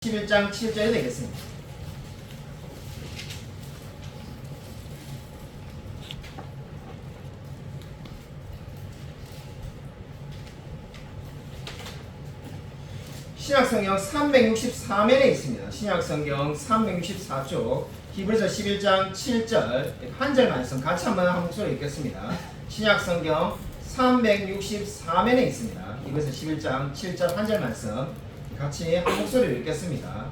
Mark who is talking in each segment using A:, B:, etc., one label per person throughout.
A: 11장 7절이 되겠습니다. 신약성경 364면에 있습니다. 신약성경 364쪽 히브리서 11장 7절 한 절 말씀 같이 한 목소리로 읽겠습니다. 신약성경 364면에 있습니다. 히브리서 11장 7절 한 절 말씀 같이 한 목소리로 읽겠습니다.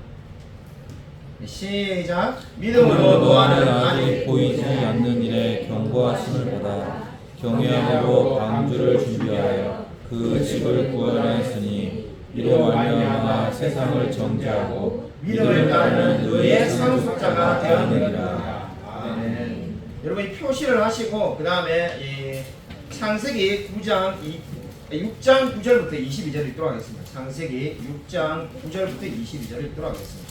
A: 시작.
B: 믿음으로 노아는 아직 보이지 않는 일에 경고하심을 받아 경외함으로 방주를 준비하여 그 집을 구원하였으니 이로 말미암아 세상을 정죄하고
A: 믿음을 따르는 의의 상속자가 되었느니라. 아멘. 여러분이 표시를 하시고 그 다음에 창세기 6장 9절부터 22절 읽도록 하겠습니다. 창세기 6장 9절부터 22절 읽도록 하겠습니다.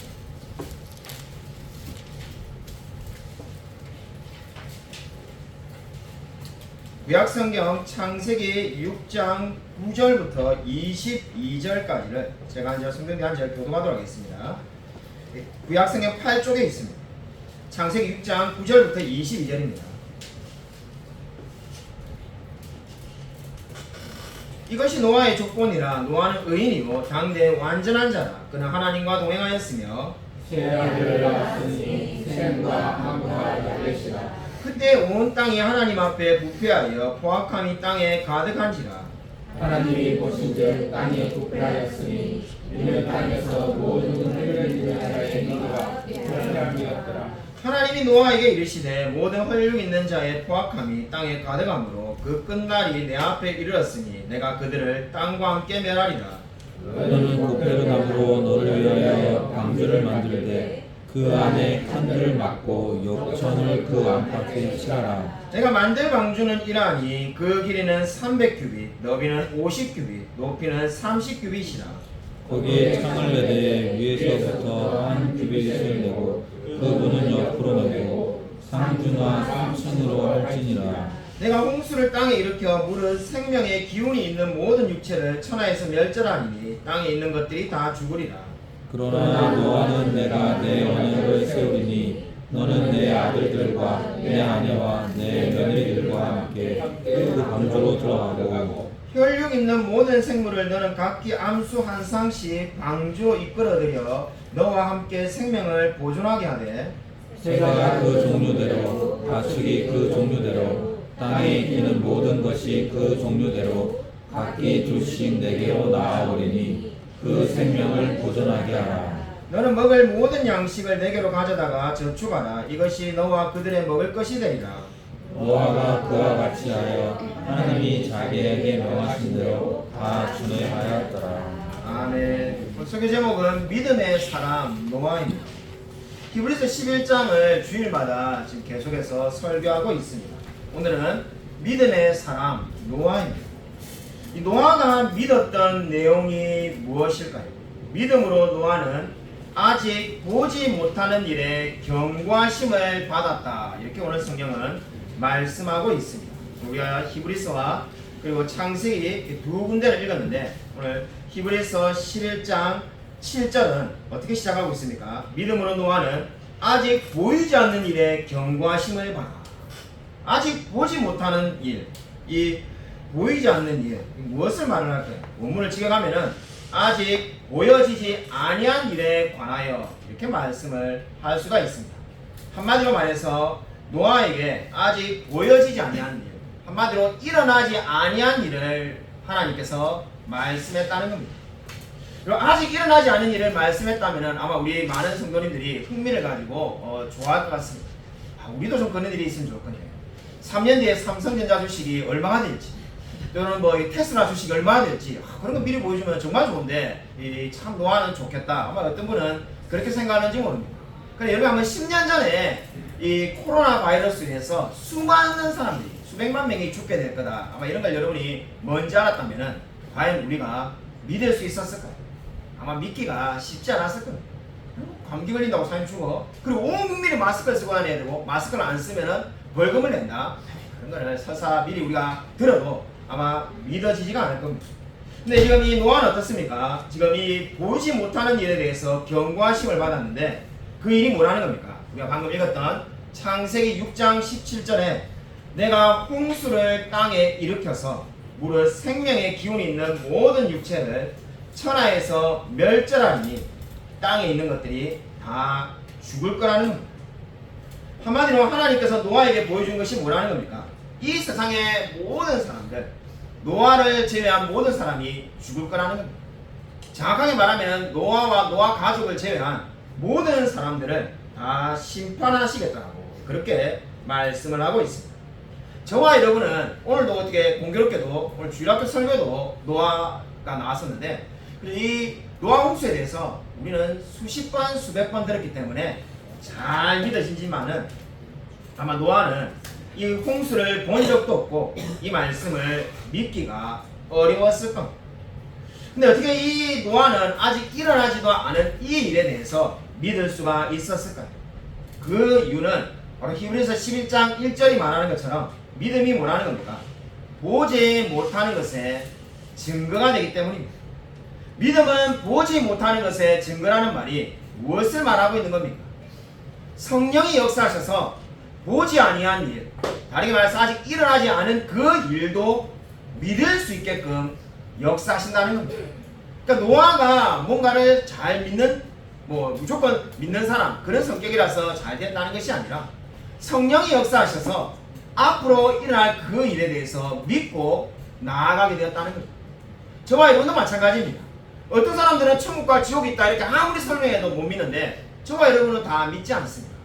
A: 구약성경 창세기 6장 9절부터 22절까지를 제가 한 절, 성경대 한 절 교독하도록 하겠습니다. 구약성경 8쪽에 있습니다. 창세기 6장 9절부터 22절입니다. 이것이 노아의 조건이라. 노아는 의인이고 당대 완전한 자라. 그는 하나님과 동행하였으며
B: 세 아들을 낳았으니 셈과 함과 야벳이라.
A: 그때 온 땅이 하나님 앞에 부패하여 포악함이 땅에 가득한지라.
B: 하나님이 보신즉 땅이 부패하였으니 이는 땅에서 모든 흙을 있는 자의 미가 편함이었더라.
A: 하나님이 노아에게 이르시되 모든 혈육 있는 자의 포악함이 땅에 가득하므로 그 끝날이 내 앞에 이르렀으니 내가 그들을 땅과 함께 멸하리라.
B: 너는 고페르나무로 너를 위하여 방주를 만들되 그 안에 한들을 막고 욕천을 그 안팎에 칠하라.
A: 내가 만들 방주는 이러하니 그 길이는 300규빗, 너비는 50규빗, 높이는 30규빗이라.
B: 거기에 창을 내되 위에서부터 한 규빗을 내고 그 문은 옆으로 내고 상주나 3층으로 할지니라.
A: 내가 홍수를 땅에 일으켜 물은 생명의 기운이 있는 모든 육체를 천하에서 멸절하니 땅에 있는 것들이 다 죽으리라.
B: 그러나 노아는 내가 내 언약을 세우리니 너는 내 아들들과 내 아내와 내 며느리들과 함께 그 방주로 들어가고
A: 혈육 있는 모든 생물을 너는 각기 암수 한 쌍씩 방주로 이끌어들여 너와 함께 생명을 보존하게 하되
B: 새가 그 종류대로 가축이 그 종류대로 땅에 있는 모든 것이 그 종류대로 각기 둘씩 내게로 나아오리니 그 생명을 보존하게 하라.
A: 너는 먹을 모든 양식을 내게로 가져다가 저축하라. 이것이 너와 그들의 먹을 것이 되리라.
B: 노아가 그와 같이 하여 하나님이 자기에게 명하신 대로 다 준행하였더라.
A: 아멘. 설교 제목은 믿음의 사람 노아입니다. 히브리서 11장을 주일마다 지금 계속해서 설교하고 있습니다. 오늘은 믿음의 사람 노아입니다. 이 노아가 믿었던 내용이 무엇일까요? 믿음으로 노아는 아직 보지 못하는 일에 경고하심을 받았다. 이렇게 오늘 성경은 말씀하고 있습니다. 우리가 히브리서와 그리고 창세기 두 군데를 읽었는데 오늘 히브리서 11장 7절은 어떻게 시작하고 있습니까? 믿음으로 노아는 아직 보이지 않는 일에 경고하심을 받아. 아직 보지 못하는 일, 이 보이지 않는 일, 무엇을 말을 할까요? 원문을 직역하면은 아직 보여지지 아니한 일에 관하여 이렇게 말씀을 할 수가 있습니다. 한마디로 말해서 노아에게 아직 보여지지 아니한 일, 한마디로 일어나지 아니한 일을 하나님께서 말씀했다는 겁니다. 그리고 아직 일어나지 않은 일을 말씀했다면 아마 우리 많은 성도님들이 흥미를 가지고 좋아할 것 같습니다. 우리도 좀 그런 일이 있으면 좋겠네요. 3년 뒤에 삼성전자 주식이 얼마가 될지, 또는 테슬라 주식이 얼마가 될지 그런 거 미리 보여주면 정말 좋은데 참 노아는 좋겠다. 아마 어떤 분은 그렇게 생각하는지 모릅니다. 그래 여러분 한번 10년 전에 이 코로나 바이러스로 인해서 수많은 사람들이 수백만 명이 죽게 될 거다. 아마 이런 걸 여러분이 뭔지 알았다면은 과연 우리가 믿을 수 있었을까요? 아마 믿기가 쉽지 않았을 겁니다. 감기 걸린다고 사람 죽어. 그리고 온 국민이 마스크를 쓰고 다녀야 되고 마스크를 안 쓰면은 벌금을 낸다. 그런 거를 설사 미리 우리가 들어도 아마 믿어지지가 않을 겁니다. 근데 지금 이 노아는 어떻습니까? 지금 이 보이지 못하는 일에 대해서 경고하심을 받았는데 그 일이 뭐라는 겁니까? 우리가 방금 읽었던 창세기 6장 17절에 내가 홍수를 땅에 일으켜서 무릇 생명의 기운이 있는 모든 육체를 천하에서 멸절하니 땅에 있는 것들이 다 죽을 거라는 겁니다. 한마디로 하나님께서 노아에게 보여준 것이 뭐라는 겁니까? 이 세상의 모든 사람들, 노아를 제외한 모든 사람이 죽을 거라는 겁니다. 정확하게 말하면 노아와 노아 가족을 제외한 모든 사람들을 다 심판하시겠다고 그렇게 말씀을 하고 있습니다. 저와 여러분은 오늘도 어떻게 공교롭게도 오늘 주일학교 설교도 노아가 나왔었는데 이 노아 홍수에 대해서 우리는 수십 번 수백 번 들었기 때문에 잘 믿어지지만은 아마 노아는 이 홍수를 본 적도 없고 이 말씀을 믿기가 어려웠을 겁니다. 근데 어떻게 이 노아는 아직 일어나지도 않은 이 일에 대해서 믿을 수가 있었을까요? 그 이유는 바로 히브리서 11장 1절이 말하는 것처럼 믿음이 뭐라는 겁니까? 보지 못하는 것에 증거가 되기 때문입니다. 믿음은 보지 못하는 것에 증거라는 말이 무엇을 말하고 있는 겁니까? 성령이 역사하셔서 보지 아니한 일, 다르게 말해서 아직 일어나지 않은 그 일도 믿을 수 있게끔 역사하신다는 겁니다. 그러니까 노아가 뭔가를 잘 믿는, 무조건 믿는 사람, 그런 성격이라서 잘 됐다는 것이 아니라 성령이 역사하셔서 앞으로 일어날 그 일에 대해서 믿고 나아가게 되었다는 겁니다. 저와 여러분도 마찬가지입니다. 어떤 사람들은 천국과 지옥이 있다 이렇게 아무리 설명해도 못 믿는데 저와 여러분은 다 믿지 않습니다.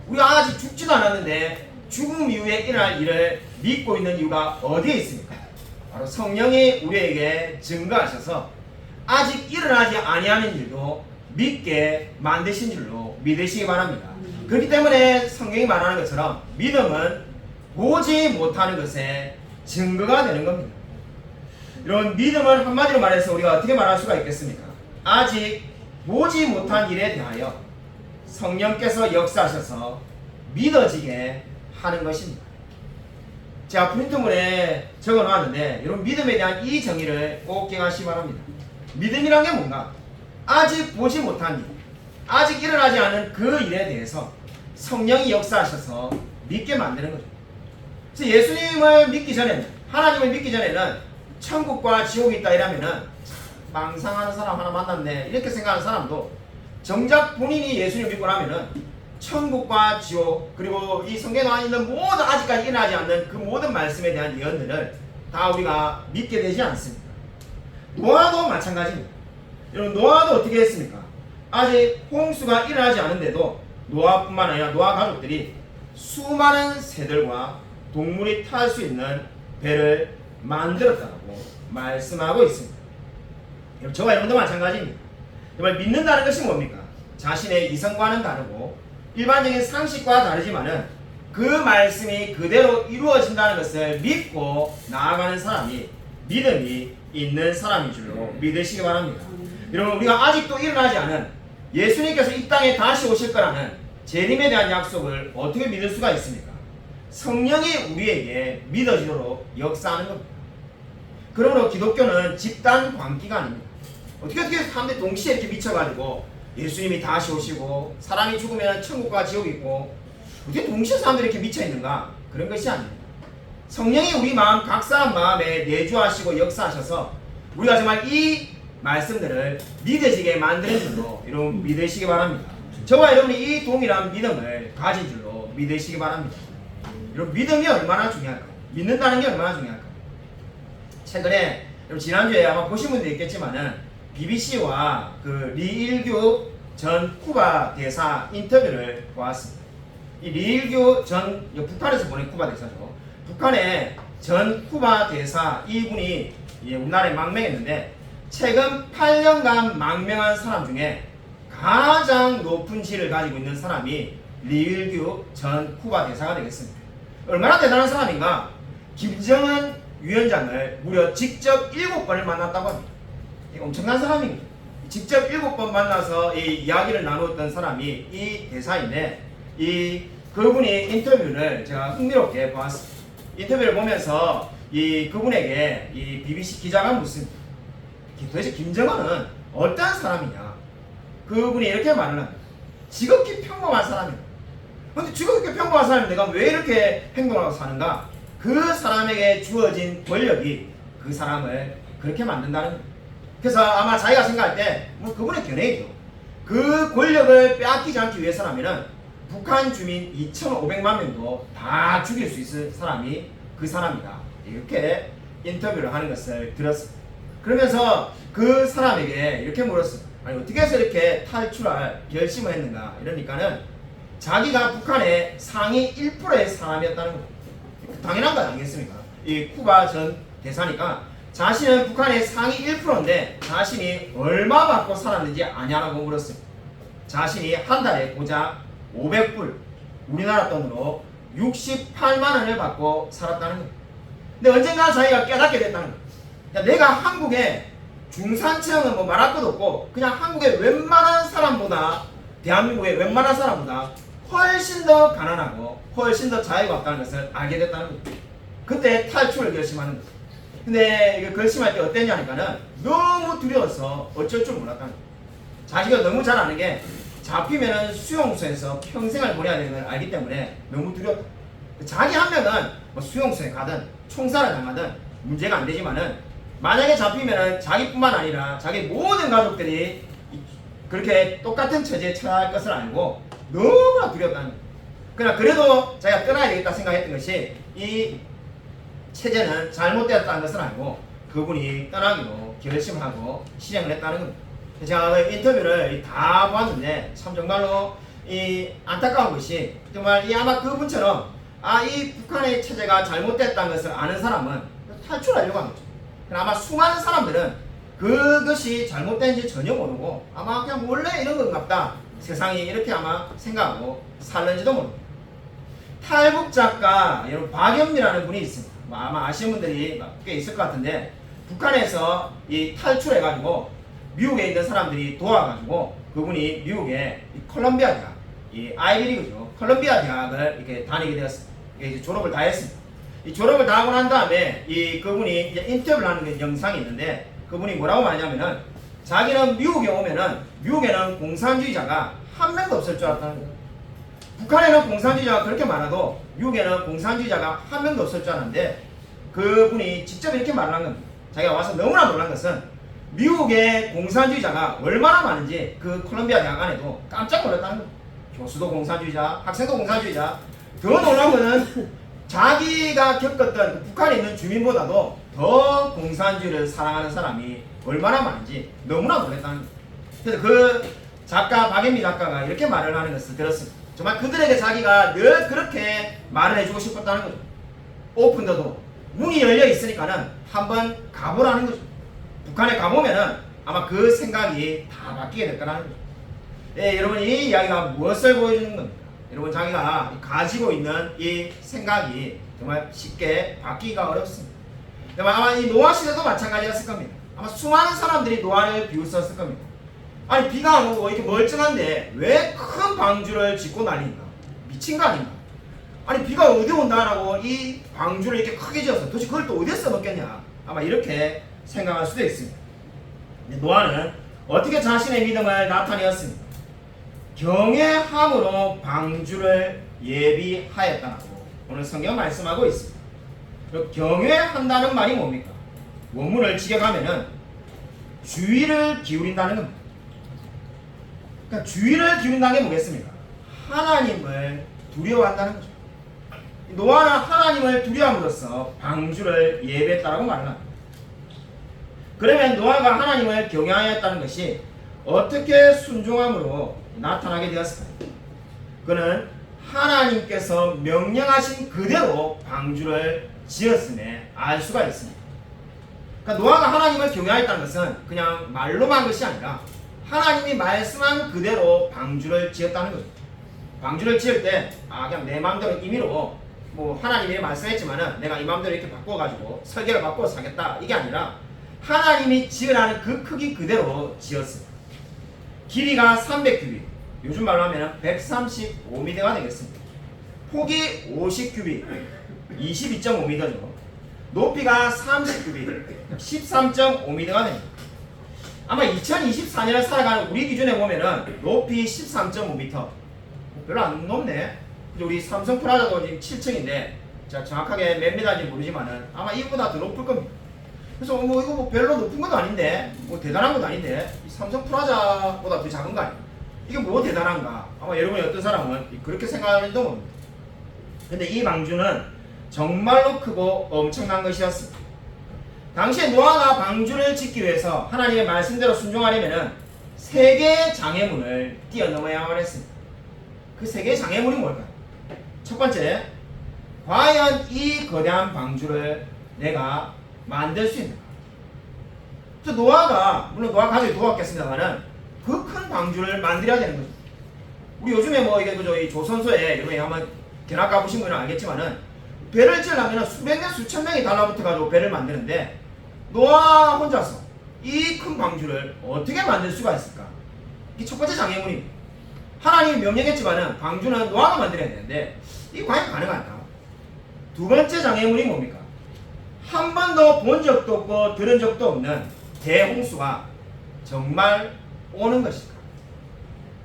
A: 우리가 아직 죽지도 않았는데 죽음 이후에 일어날 일을 믿고 있는 이유가 어디에 있습니까? 바로 성령이 우리에게 증거하셔서 아직 일어나지 아니하는 일도 믿게 만드신 줄로 믿으시기 바랍니다. 그렇기 때문에 성경이 말하는 것처럼 믿음은 보지 못하는 것에 증거가 되는 겁니다. 이런 믿음을 한마디로 말해서 우리가 어떻게 말할 수가 있겠습니까? 아직 보지 못한 일에 대하여 성령께서 역사하셔서 믿어지게 하는 것입니다. 제가 프린트물에 적어 놨는데 이런 믿음에 대한 이 정의를 꼭 기억하시기 바랍니다. 믿음이란 게 뭔가? 아직 보지 못한 일, 아직 일어나지 않은 그 일에 대해서 성령이 역사하셔서 믿게 만드는 거죠. 그래서 예수님을 믿기 전에는, 하나님을 믿기 전에는 천국과 지옥이 있다 이러면은 망상하는 사람 하나 만났네 이렇게 생각하는 사람도 정작 본인이 예수님을 믿고 나면은 천국과 지옥 그리고 이 성경에 나와 있는 모든 아직까지 일어나지 않는 그 모든 말씀에 대한 예언들을 다 우리가 믿게 되지 않습니다. 노아도 마찬가지입니다. 여러분 노아도 어떻게 했습니까? 아직 홍수가 일어나지 않은데도 노아뿐만 아니라 노아 가족들이 수많은 새들과 동물이 탈 수 있는 배를 만들었다고 말씀하고 있습니다. 저와 여러분도 마찬가지입니다. 정말 믿는다는 것이 뭡니까? 자신의 이성과는 다르고 일반적인 상식과 다르지만은 그 말씀이 그대로 이루어진다는 것을 믿고 나아가는 사람이 믿음이 있는 사람인 줄로 믿으시기 바랍니다. 여러분 우리가 아직도 일어나지 않은 예수님께서 이 땅에 다시 오실 거라는 재림에 대한 약속을 어떻게 믿을 수가 있습니까? 성령이 우리에게 믿어지도록 역사하는 겁니다. 그러므로 기독교는 집단 광기가 아닙니다. 어떻게 사람들이 동시에 이렇게 미쳐가지고 예수님이 다시 오시고 사람이 죽으면 천국과 지옥이 있고 어떻게 동시에 사람들이 이렇게 미쳐있는가? 그런 것이 아닙니다. 성령이 우리 마음 각 사람 마음에 내주하시고 역사하셔서 우리가 정말 이 말씀들을 믿어지게 만드는 줄로 여러분 믿으시기 바랍니다. 저와 여러분이 이 동일한 믿음을 가진 줄로 믿으시기 바랍니다. 여러분 믿음이 얼마나 중요할까요? 믿는다는 게 얼마나 중요할까요? 최근에 여러분 지난주에 아마 보신 분도 있겠지만은 BBC와 그 리일규 전 쿠바 대사 인터뷰를 보았습니다. 이 리일규 전 북한에서 보낸 쿠바 대사죠. 북한의 전 쿠바 대사 이분이 우리나라에 망명했는데 최근 8년간 망명한 사람 중에 가장 높은 지위를 가지고 있는 사람이 리일규 전 쿠바 대사가 되겠습니다. 얼마나 대단한 사람인가? 김정은 위원장을 무려 직접 7번을 만났다고 합니다. 엄청난 사람입니다. 직접 7번 만나서 이 이야기를 나누었던 사람이 이 대사인데 그분이 인터뷰를 제가 흥미롭게 보았습니다. 인터뷰를 보면서 그분에게 이 BBC 기자가 묻습니다. 도대체 김정은은 어떤 사람이냐? 그분이 이렇게 말을 합니다. 지극히 평범한 사람이다. 근데 지극히 평범한 사람이 내가 왜 이렇게 행동하고 사는가? 그 사람에게 주어진 권력이 그 사람을 그렇게 만든다는 거예요. 그래서 아마 자기가 생각할 때 뭐 그분의 견해이죠. 그 권력을 빼앗기지 않기 위해서라면은 북한 주민 2,500만 명도 다 죽일 수 있을 사람이 그 사람이다. 이렇게 인터뷰를 하는 것을 들었습니다. 그러면서 그 사람에게 이렇게 물었어요. 아니 어떻게 해서 이렇게 탈출할 결심을 했는가? 이러니까는 자기가 북한의 상위 1%의 사람이었다는 거예요. 당연한 거 아니겠습니까? 이 쿠바 전 대사니까 자신은 북한의 상위 1%인데 자신이 얼마 받고 살았는지 아냐라고 물었어요. 자신이 한 달에 고작 500불, 우리나라 돈으로 68만 원을 받고 살았다는 거예요. 근데 언젠가 자기가 깨닫게 됐다는 거예요. 야, 내가 한국에 중산층은 뭐 말할 것도 없고 그냥 한국의 웬만한 사람보다 대한민국의 웬만한 사람보다 훨씬 더 가난하고 훨씬 더 자유가 없다는 것을 알게 됐다는 거예요. 그때 탈출을 결심하는 거예요. 근데 이거 결심할 때 어땠냐니까는 너무 두려워서 어쩔 줄 몰랐다는 거예요. 자기가 너무 잘 아는 게 잡히면은 수용소에서 평생을 보내야 되는 걸 알기 때문에 너무 두렵다. 자기 한 명은 뭐 수용소에 가든 총살을 당하든 문제가 안 되지만은 만약에 잡히면은 자기뿐만 아니라 자기 모든 가족들이 그렇게 똑같은 처지에 처할 것을 알고 너무나 두렵다는 거예요. 그러나 그래도 자기가 떠나야 되겠다 생각했던 것이 이 체제는 잘못되었다는 것을 알고 그분이 떠나기로 결심하고 실행을 했다는 겁니다. 제가 인터뷰를 다 보았는데 참 정말로 이 안타까운 것이 정말 이 아마 그분처럼 이 북한의 체제가 잘못됐다는 것을 아는 사람은 탈출하려고 한 거죠. 아마 수많은 사람들은 그것이 잘못된지 전혀 모르고 아마 그냥 원래 이런 건갑다 세상이 이렇게 아마 생각하고 살는지도 모릅니다. 탈북 작가 여러분 박연미라는 분이 있습니다. 아마 아시는 분들이 꽤 있을 것 같은데 북한에서 이 탈출해가지고 미국에 있는 사람들이 도와가지고 그분이 미국의 컬럼비아 대학, 이 아이비리그죠. 컬럼비아 대학을 이렇게 다니게 되었습니다. 이제 졸업을 다 했습니다. 이 졸업을 다 하고 난 다음에 이 그분이 이제 인터뷰를 하는 영상이 있는데 그분이 뭐라고 말하냐면은 자기는 미국에 오면은 미국에는 공산주의자가 한 명도 없을 줄 알았다는 거예요. 북한에는 공산주의자가 그렇게 많아도 미국에는 공산주의자가 한 명도 없을 줄 알았는데 그분이 직접 이렇게 말을 한 겁니다. 자기가 와서 너무나 놀란 것은 미국의 공산주의자가 얼마나 많은지 그 콜롬비아 대학 안에도 깜짝 놀랐다는 거예요. 교수도 공산주의자, 학생도 공산주의자. 더 놀란 거는 자기가 겪었던 북한에 있는 주민보다도 더 공산주의를 사랑하는 사람이 얼마나 많은지 너무나 놀랐다는 거예요. 그래서 그 작가 박연미 작가가 이렇게 말을 하는 것을 들었습니다. 정말 그들에게 자기가 늘 그렇게 말을 해주고 싶었다는 거죠. 오픈더도 문이 열려 있으니까는 한번 가보라는 거죠. 북한에 가보면은 아마 그 생각이 다 바뀌게 될 거라는 거죠. 예, 여러분 이 이야기가 무엇을 보여주는 겁니까? 여러분 자기가 가지고 있는 이 생각이 정말 쉽게 바뀌기가 어렵습니다. 아마 이 노아 시대도 마찬가지였을 겁니다. 아마 수많은 사람들이 노아를 비웃었을 겁니다. 아니 비가 안 오고 이렇게 멀쩡한데 왜 큰 방주를 짓고 난리인가? 미친 거 아닌가? 아니 비가 어디 온다라고 이 방주를 이렇게 크게 지어서 도대체 그걸 또 어디에 써먹겠냐? 아마 이렇게 생각할 수도 있습니다. 노아는 어떻게 자신의 믿음을 나타내었습니까? 경외함으로 방주를 예비하였다고 오늘 성경 말씀하고 있습니다. 경외한다는 말이 뭡니까? 원문을 직역하면은 주의를 기울인다는 겁니다. 그러니까 주의를 기울인다는 게 뭐겠습니까? 하나님을 두려워한다는 거죠. 노아는 하나님을 두려움으로써 방주를 예배했다라고 말을 합니다. 그러면 노아가 하나님을 경외하였다는 것이 어떻게 순종함으로 나타나게 되었을까요? 그는 하나님께서 명령하신 그대로 방주를 지었음에 알 수가 있습니다. 그러니까 노아가 하나님을 경외하였다는 것은 그냥 말로만 한 것이 아니라 하나님이 말씀한 그대로 방주를 지었다는 거죠. 방주를 지을 때 그냥 내 마음대로 임의로 뭐 하나님이 말씀했지만은 내가 이 마음대로 이렇게 바꿔가지고 설계를 바꿔서 하겠다 이게 아니라 하나님이 지으라는 그 크기 그대로 지었습니다. 길이가 300규빗, 요즘 말로 하면 135m가 되겠습니다. 폭이 50규빗, 22.5m죠. 높이가 30규빗, 13.5m가 됩니다. 아마 2024년을 살아가는 우리 기준에 보면은 높이 13.5m. 별로 안 높네. 우리 삼성 프라자도 지금 7층인데, 자, 정확하게 몇 미터인지 모르지만은 아마 이거보다 더 높을 겁니다. 그래서 뭐 이거 뭐 별로 높은 것도 아닌데, 뭐 대단한 것도 아닌데, 이 삼성 프라자보다 더 작은 거 아니에요? 이게 뭐 대단한가? 아마 여러분이 어떤 사람은 그렇게 생각하는 도 봅니다. 근데 이 방주는 정말로 크고 엄청난 것이었습니다. 당시에 노아가 방주를 짓기 위해서 하나님의 말씀대로 순종하려면은 세 개의 장애물을 뛰어넘어야만 했습니다. 그 세 개의 장애물이 뭘까요? 첫 번째, 과연 이 거대한 방주를 내가 만들 수 있는가? 노아가, 물론 노아 가족이 도왔겠습니다만은 그 큰 방주를 만들어야 되는 거죠. 우리 요즘에 뭐 이게 그저 이 조선소에 여러분이 한번 견학 가보신 분은 알겠지만은 배를 지으려면 수백 명 수천 명이 달라붙어가지고 배를 만드는데 노아 혼자서 이 큰 방주를 어떻게 만들 수가 있을까? 이게 첫 번째 장애물입니다. 하나님이 명령했지만은 방주는 노아가 만들어야 되는데 이게 과연 가능할까? 두 번째 장애물이 뭡니까? 한 번도 본 적도 없고 들은 적도 없는 대홍수가 정말 오는 것일까?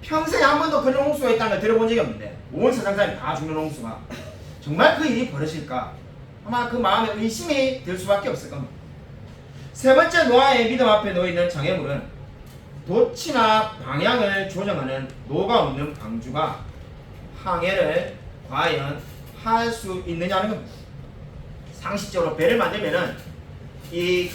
A: 평생에 한 번도 그런 홍수가 있다는 걸 들어본 적이 없는데 온 세상 사람이 다 죽는 홍수가 정말 그 일이 벌어질까? 아마 그 마음에 의심이 들 수밖에 없을 겁니다. 세 번째 노아의 믿음 앞에 놓여있는 장애물은 돛이나 방향을 조정하는 노가 없는 방주가 항해를 과연 할 수 있느냐는 겁니다. 상식적으로 배를 만들면은 이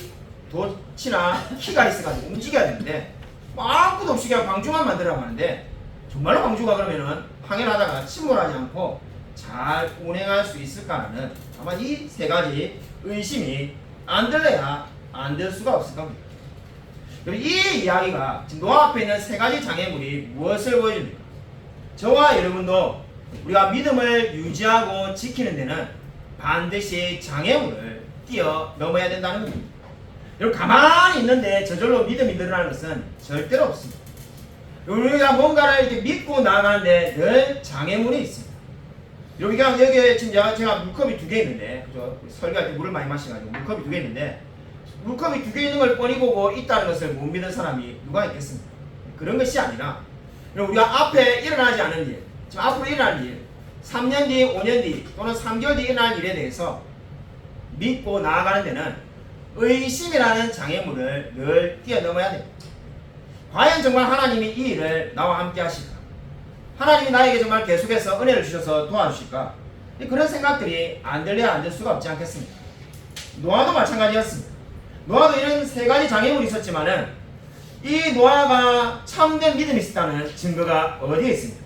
A: 돛이나 키가 있어가지고 움직여야 되는데 뭐 아무것도 없이 그냥 방주만 만들라고 하는데 정말로 방주가 그러면은 항해를 하다가 침몰하지 않고 잘 운행할 수 있을까라는 아마 이 세 가지 의심이 안 들려야 안 될 수가 없을 겁니다. 이 이야기가 지금 노아 앞에 있는 세 가지 장애물이 무엇을 보여줍니까? 저와 여러분도 우리가 믿음을 유지하고 지키는 데는 반드시 장애물을 뛰어넘어야 된다는 겁니다. 여러분 가만히 있는데 저절로 믿음이 늘어나는 것은 절대로 없습니다. 우리가 뭔가를 이렇게 믿고 나가는데 늘 장애물이 있습니다. 여기에 지금 제가 물컵이 두 개 있는데, 그죠? 설교할 때 물을 많이 마셔가지고 물컵이 두 개 있는데, 물컵이 두 개 있는 걸 뻔히 보고 있다는 것을 못 믿는 사람이 누가 있겠습니까? 그런 것이 아니라, 우리가 앞에 일어나지 않은 일, 지금 앞으로 일어날 일, 3년 뒤, 5년 뒤, 또는 3개월 뒤 일어날 일에 대해서 믿고 나아가는 데는 의심이라는 장애물을 늘 뛰어넘어야 됩니다. 과연 정말 하나님이 이 일을 나와 함께 하실까? 하나님이 나에게 정말 계속해서 은혜를 주셔서 도와주실까? 그런 생각들이 안 들려야 안 될 수가 없지 않겠습니까? 노아도 마찬가지였습니다. 노아도 이런 세 가지 장애물이 있었지만은 이 노아가 참된 믿음이 있었다는 증거가 어디에 있습니까?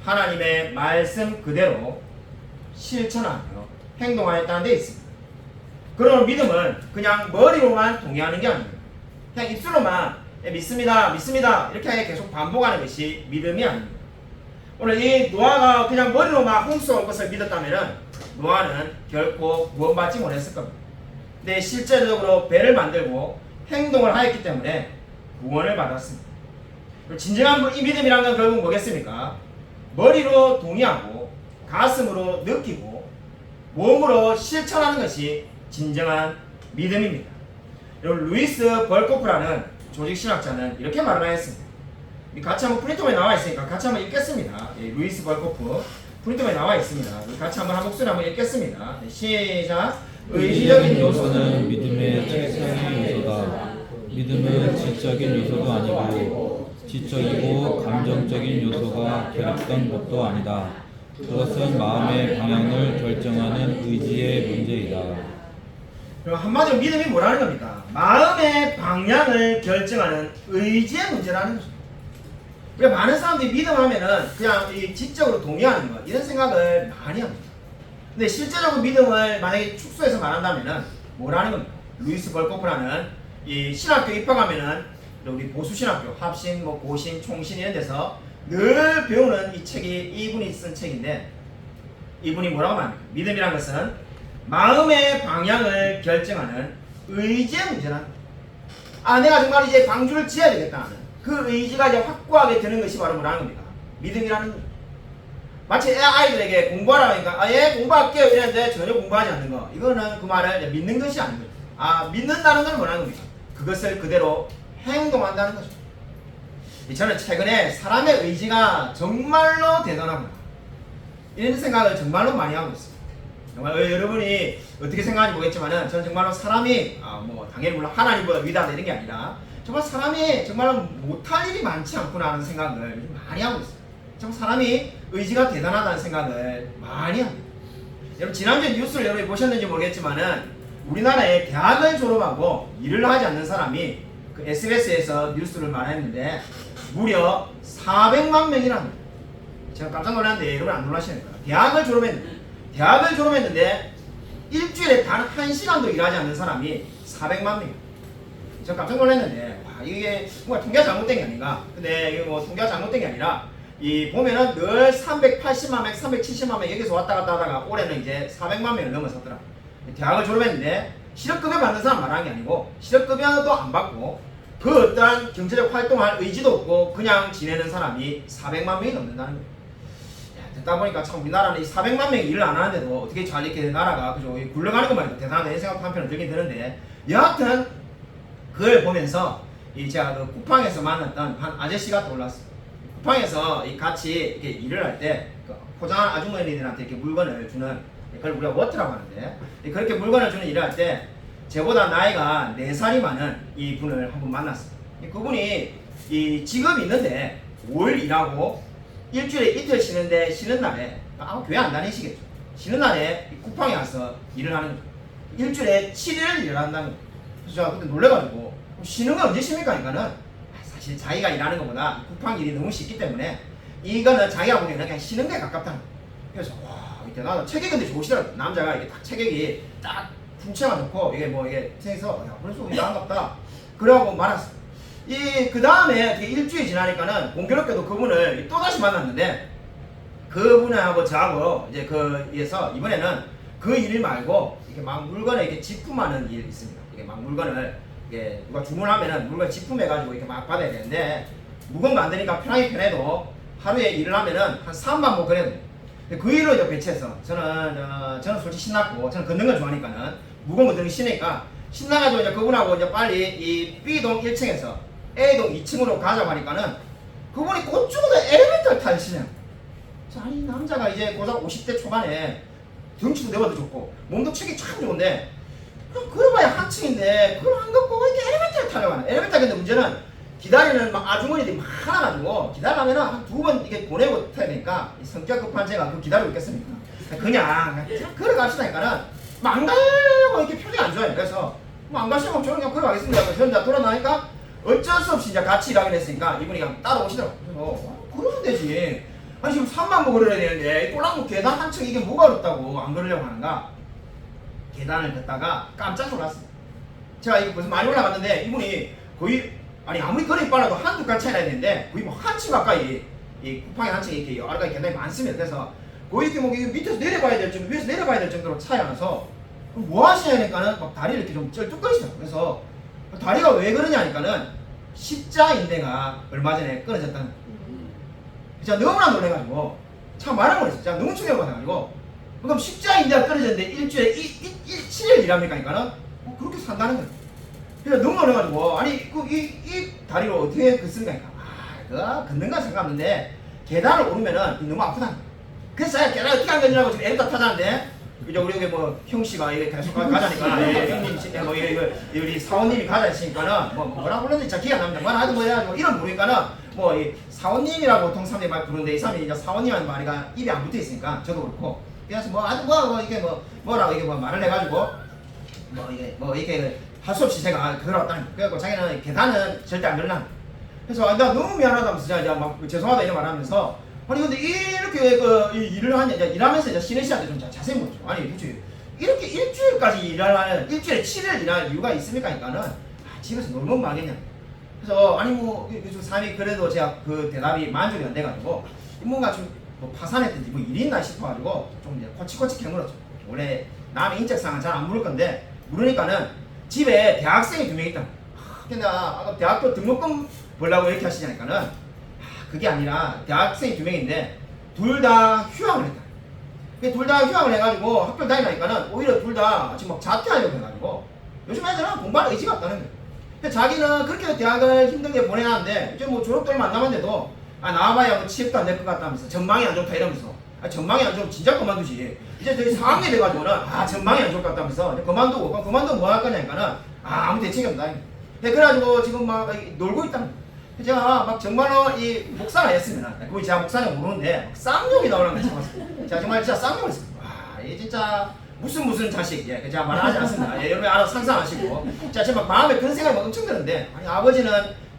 A: 하나님의 말씀 그대로 실천하며 행동하였다는 데 있습니다. 그런 믿음은 그냥 머리로만 동의하는 게 아닙니다. 그냥 입술로만 믿습니다, 믿습니다 이렇게 계속 반복하는 것이 믿음이 아닙니다. 오늘 이 노아가 그냥 머리로만 홍수가 올 것을 믿었다면 노아는 결코 구원받지 못했을 겁니다. 근데 실제적으로 배를 만들고 행동을 하였기 때문에 구원을 받았습니다. 진정한 이 믿음이란 건 결국 뭐겠습니까? 머리로 동의하고 가슴으로 느끼고 몸으로 실천하는 것이 진정한 믿음입니다. 여러분 루이스 벌코프라는 조직신학자는 이렇게 말을 하였습니다. 같이 한번 프린트에 나와 있으니까 같이 한번 읽겠습니다. 예, 루이스 벌코프 프린트에 나와 있습니다. 같이 한번 한 목소리 한번 읽겠습니다. 네, 시작.
B: 의지적인 요소는 믿음의 최상의 요소다. 믿음은 지적인 요소도 아니고 지적이고 감정적인 요소가 결합된 것도 아니다. 그것은 마음의 방향을 결정하는 의지의 문제이다.
A: 그럼 한마디로 믿음이 뭐라는 겁니까? 마음의 방향을 결정하는 의지의 문제라는 거죠. 우리가 많은 사람들이 믿음하면은 그냥 이 지적으로 동의하는 것 이런 생각을 많이 합니다. 근데 실제적으로 믿음을 만약에 축소해서 말한다면은 뭐라는 겁니까? 루이스 벌코프라는 이 신학교 입학하면은 우리 보수 신학교 합신, 뭐 고신, 총신 이런 데서 늘 배우는 이 책이 이분이 쓴 책인데 이분이 뭐라고 말합니까? 믿음이란 것은 마음의 방향을 결정하는 의지의 문제란 내가 정말 이제 방주를 지어야 되겠다 하는 그 의지가 이제 확고하게 드는 것이 바로 뭐라는 겁니까? 믿음이라는 겁니다. 마치 아이들에게 공부하라 하니까 예 공부할게요 이랬는데 전혀 공부하지 않는 거 이거는 그 말을 믿는 것이 아닌 거죠. 믿는다는 건 뭐라는 겁니까? 그것을 그대로 행동한다는 거죠. 저는 최근에 사람의 의지가 정말로 대단하구나 이런 생각을 정말로 많이 하고 있습니다. 정말 여러분이 어떻게 생각하는지 모르겠지만은 저는 정말로 사람이 뭐 당연히 물론 하나님보다 위대하다 이런 게 아니라 정말 사람이 정말로 못할 일이 많지 않구나 하는 생각을 요즘 많이 하고 있어요. 정말 사람이 의지가 대단하다는 생각을 많이 합니다. 여러분 지난주에 뉴스를 여러분이 보셨는지 모르겠지만은 우리나라에 대학을 졸업하고 일을 하지 않는 사람이 그 SBS에서 뉴스를 말했는데 무려 400만 명이랍니다. 제가 깜짝 놀랐는데 여러분 안 놀라시는 거예요. 대학을 졸업했는데 일주일에 단 1시간도 일하지 않는 사람이 400만 명이에요. 제가 깜짝 놀랐는데 와, 이게 뭔가 통계가 잘못된 게 아닌가. 근데 이게 뭐 통계가 잘못된 게 아니라 이 보면은 늘 380만 명, 370만 명 여기서 왔다 갔다 하다가 올해는 이제 400만 명을 넘어섰더라. 대학을 졸업했는데 실업급여 받는 사람 말하는 게 아니고 실업급여도 안 받고 그 어떠한 경제적 활동할 의지도 없고 그냥 지내는 사람이 400만 명이 넘는다는 거예요. 듣다 보니까 참 우리나라는 이 400만 명이 일을 안 하는데도 어떻게 잘 이렇게 나라가 그죠 굴러가는 것만 해도 대단하다 이런 생각 한편은 들긴 드는데 여하튼 그걸 보면서 이 제가 그 쿠팡에서 만났던 한 아저씨가 떠올랐어요. 쿠팡에서 같이 이렇게 일을 할 때 포장한 아주머니들한테 이렇게 물건을 주는 그걸 우리가 워트라고 하는데 그렇게 물건을 주는 일을 할 때 저보다 나이가 4살이 많은 이 분을 한번 만났어요. 그분이 이 직업이 있는데 5일 일하고 일주일에 이틀 쉬는데 쉬는 날에 아마 교회 안 다니시겠죠. 쉬는 날에 쿠팡에 와서 일을 하는 거죠. 일주일에 7일 일을 한다는 거예요. 그래서 제가 그때 놀래가지고 쉬는 건 언제 쉽니까? 이거는 사실 자기가 일하는 것보다 쿠팡 일이 너무 쉽기 때문에 이거는 자기가 보기에는 그냥 쉬는 게 가깝다는 거예요. 그래서 와 대단하다. 체격이 근데 좋으시더라고요. 남자가 이게 딱 체격이 딱 풍채가 좋고 이게 뭐 이게 생겨서 야 벌써 일한갑다. 그러고 말았어요. 그 다음에 일주일 지나니까는 공교롭게도 그분을 또 다시 만났는데 그분하고 저하고 이제 그에서 이번에는 그 일 말고 이렇게 막 물건을 이렇게 집품하는 일이 있습니다. 이게 막 물건을 이게 누가 주문하면은 물건 집품해가지고 이렇게 막 받아야 되는데 무거운 거 안 되니까 편하게 편해도 하루에 일을 하면은 한 3만 뭐 그래도 그 일로 이제 배치해서 저는 솔직히 신났고 저는 걷는 걸 좋아하니까는 무거운 거 드는 게 신으니까 신나가지고 이제 그분하고 이제 빨리 이 B동 1층에서 A동 2층으로 가자고 하니까는 그분이 꽃주고 엘리베이터를 타시냐. 아니 남자가 이제 고작 50대 초반에 덩치도 내봐도 좋고 몸도 체격이 참 좋은데 그럼 그러봐야 한 층인데 그걸 안 갖고 왜 이렇게 엘리베이터를 타려고 하나. 엘리베이터 근데 문제는 기다리는 막 아주머니들이 많아가지고 기다리면은 한 2번 이게 보내고 타야 되니까 성격 급한 제가 그 기다리고 있겠습니까? 그냥 걸어가시다니까는 막 안 가려고 이렇게 표정이 안 좋아요. 그래서 뭐 안 가시면 저는 그냥 걸어가겠습니다. 그래서 혼자 돌아다니까 어쩔 수 없이 이제 같이 일하게 됐으니까 이분이 그냥 따라오시더라고요. 그래서 그러면 되지. 아니 지금 3만 보 걸어야 되는데 꼴랑목 계단 한 층 이게 뭐가 어렵다고 안 걸으려고 하는가. 계단을 걷다가 깜짝 놀랐습니다. 제가 이거 벌써 많이 올라갔는데 이분이 거의 아니 아무리 걸음이 빨라도 한두 칸 차이 나야 되는데 거의 뭐 한 층 가까이 이 쿠팡에 한 층이 이렇게 여러 가지 계단이 많습니다. 그래서 거의 이렇게 뭐 밑에서 내려봐야 될 정도, 위에서 내려봐야 될 정도로 차이 나서 뭐 하시냐니까는 막 다리를 이렇게 좀 쩔뚝거리시더라고요. 그래서 다리가 왜 그러냐니까는 십자인대가 얼마 전에 끊어졌다는 거예요. 제가 너무나 놀래가지고 참 말을 못했어요. 제가 너무 충격받아가지고 그럼 십자인대가 끊어졌는데 일주일에 7일 일합니까? 하니까는 그렇게 산다는 거예요. 그래서 너무 놀래가지고 아니 이 다리로 어떻게 걷습니까? 그거 걷는가 생각하는데 계단을 오르면은 너무 아프다는 거예요. 그래서 제가 계단을 어떻게 안 걷느라고 지금 엘리베이터 타자는데 이제 우리 여기 뭐 형씨가 이게 계속 가자니까 형님 뭐 우리 사원님이 가자 했으니까는 뭐라 불렀는지 잘 기억 안 납니다. 뭐라 하든 뭐 해가지고 이름 부르니까는 뭐 이 사원님이라고 보통 사람들이 말 부르는데 이 사람이 이제 사원님하는 말이가 입에 안 붙어 있으니까 저도 그렇고 그래서 뭐 아주 뭐 이게 뭐라고 이게 뭐 말을 해가지고 뭐 이게 할 수 없이 제가 걸어왔다는 거예요. 그래서 자기는 계단은 절대 안 걸나. 그래서 나 너무 미안하다면서 제가 막 죄송하다 이런 말하면서 아니 근데 이렇게 일을 하냐 일하면서 이제 쉬는 시간에 좀 자세히 보죠. 아니 도대체 이렇게 일주일까지 일하는 일주일에 7일 일할 이유가 있습니까? 하니까는 집에서 놀면 망했냐. 그래서 아니 뭐 삶이 그래도 제가 그 대답이 만족이 안 돼가지고 뭔가 좀 뭐 파산했든지 뭐 일이 있나 싶어가지고 좀 이제 코치코치 캐물었죠. 원래 남의 인적사항은 잘 안 물을 건데 물으니까는 집에 대학생이 2명 있다. 근데 아까 대학교 등록금 벌라고 이렇게 하시냐니까는 그게 아니라 대학생이 2명인데 둘 다 휴학을 했다. 둘 다 휴학을 해가지고 학교를 다니니까는 오히려 둘 다 지금 막 자퇴하려고 해가지고 요즘 애들은 공부할 의지가 없다는 거예요. 근데 자기는 그렇게 대학을 힘들게 보내놨는데 이제 뭐 졸업들만 안 남았는데도 나와봐야 뭐 취업도 안 될 것 같다면서 전망이 안 좋다 이러면서 전망이 안 좋으면 진짜 그만두지. 이제 저희 4학년이 돼가지고는 전망이 안 좋을 것 같다면서 이제 그만두고 그럼 그만두면 뭐 할 거냐니까는 아무 대책이 없다. 그래가지고 지금 막 놀고 있다. 제가 막 정말로 이 목사가 했으면 그거 제가 목사는 모르는데 막 쌍욕이 나오는 거 참았어요. 제가 정말 진짜 쌍욕을 했어요. 와, 이 진짜 무슨 자식. 제가 말하지 않습니다. 여러분이 알아서 상상하시고. 자, 지금 막 마음에 그런 생각이 막 엄청 드는데 아니 아버지는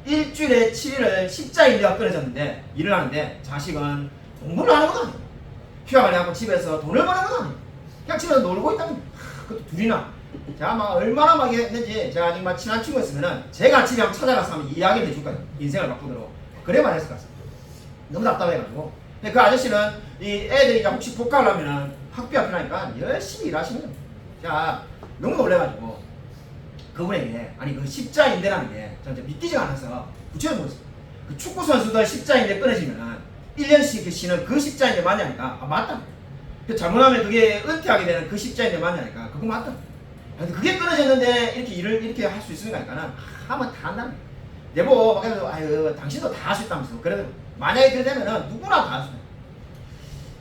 A: 일주일에 7일을 십자인대가 끊어졌는데 일을 하는데 자식은 공부를 하는 것도 아니고 휴학을 해갖고 집에서 돈을 버는 것도 아니고 그냥 집에서 놀고 있다는 거예요. 그것도 둘이나. 제가 막 얼마나 막 했는지 제가 정말 친한 친구였으면은 제가 집에 한번 찾아가서 한번 이야기를 해줄 거예요. 인생을 바꾸도록. 그래만 했을 것 같습니다. 너무 답답해가지고. 근데 그 아저씨는 이 애들이 혹시 복학을 하면은 학비 앞이라니까 열심히 일하시는 거예요. 자, 너무 놀래가지고 그분에게 아니 그 십자인대라는 게 저는 믿기지가 않아서 구체적으로 물었어요. 그 축구 선수들 십자인대 끊어지면은 1년씩 쉬는 그 십자인대 맞냐니까 맞다. 잘못하면 그게 은퇴하게 되는 그 십자인대 맞냐니까 그거 맞다. 근데 그게 끊어졌는데 이렇게 일을 이렇게 할 수 있으니까는 하면 다 한다는 거야. 내보 막 해서 아유 당신도 다 할 수 있다면서. 그래도 만약에 그래 되면은 누구나 다 할 수 있다.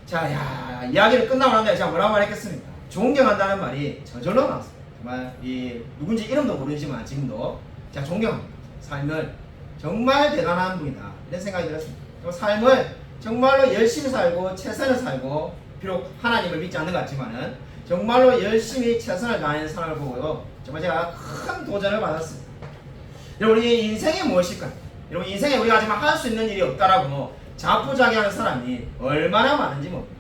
A: 자, 야 이야기를 끝나고 난 다음에 제가 뭐라고 말했겠습니까? 존경한다는 말이 저절로 나왔어요. 정말 이 누군지 이름도 모르지만 지금도 제가 존경합니다. 삶을 정말 대단한 분이다 이런 생각이 들었습니다. 삶을 정말로 열심히 살고 최선을 살고 비록 하나님을 믿지 않는 것 같지만은 정말로 열심히 최선을 다하는 사람을 보고요 정말 제가 큰 도전을 받았습니다. 여러분 우리 인생이 무엇일까요? 여러분 인생에 우리가 정말 할 수 있는 일이 없다라고 자포자기하는 사람이 얼마나 많은지 모릅니다.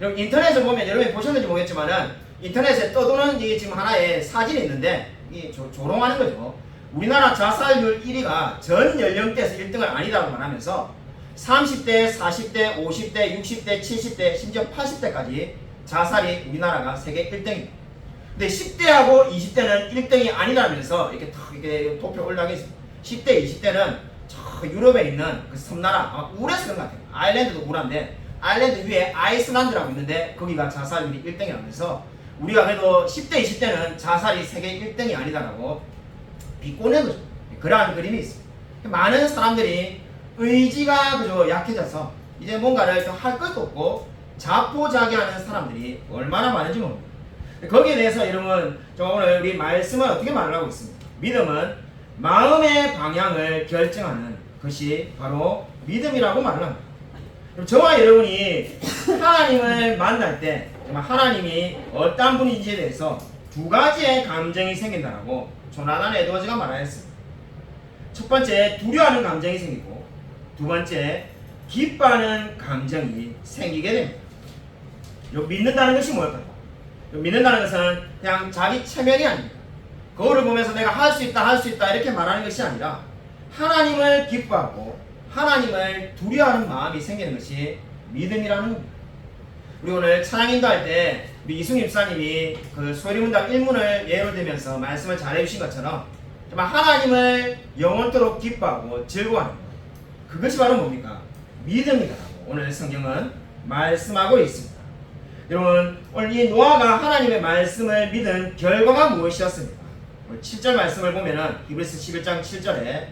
A: 여러분 인터넷에 보면 여러분이 보셨는지 모르겠지만은 인터넷에 떠도는 이게 지금 하나의 사진이 있는데 이게 조롱하는 거죠. 우리나라 자살률 1위가 전 연령대에서 1등을 아니다고 말하면서 30대, 40대, 50대, 60대, 70대, 심지어 80대까지 자살이 우리나라가 세계 1등입니다. 근데 10대하고 20대는 1등이 아니라면서 이렇게 탁 이렇게 도표 올라가 있습니다. 10대, 20대는 저 유럽에 있는 그 섬나라, 아마 우레스 그런 것 같아요. 아일랜드도 우라인데 아일랜드 위에 아이슬란드라고 있는데 거기가 자살률이 1등이라면서 우리가 그래도 10대, 20대는 자살이 세계 1등이 아니다라고 비꼬는 거죠. 그러한 그림이 있습니다. 많은 사람들이 의지가 그저 약해져서 이제 뭔가를 할 것도 없고 자포자기하는 사람들이 얼마나 많은지 모릅니다. 거기에 대해서 여러분 오늘 우리 말씀은 어떻게 말하고 있습니다. 믿음은 마음의 방향을 결정하는 것이 바로 믿음이라고 말합니다. 저와 여러분이 하나님을 만날 때 정말 하나님이 어떤 분인지에 대해서 두 가지의 감정이 생긴다라고 조나단 에드워즈가 말하였습니다. 첫 번째 두려워하는 감정이 생기고 두 번째 기뻐하는 감정이 생기게 됩니다. 믿는다는 것이 뭘까요? 믿는다는 것은 그냥 자기 체면이 아닙니다. 거울을 보면서 내가 할 수 있다 이렇게 말하는 것이 아니라 하나님을 기뻐하고 하나님을 두려워하는 마음이 생기는 것이 믿음이라는 겁니다. 우리 오늘 찬양 인도할 때 우리 이승희 집사님이 그 소리문답 1문을 예로 들면서 말씀을 잘 해주신 것처럼 정말 하나님을 영원토록 기뻐하고 즐거워하는 것, 그것이 바로 뭡니까? 믿음이다라고 오늘 성경은 말씀하고 있습니다. 여러분 오늘 이 노아가 하나님의 말씀을 믿은 결과가 무엇이었습니까? 오늘 7절 말씀을 보면은 히브리서 11장 7절에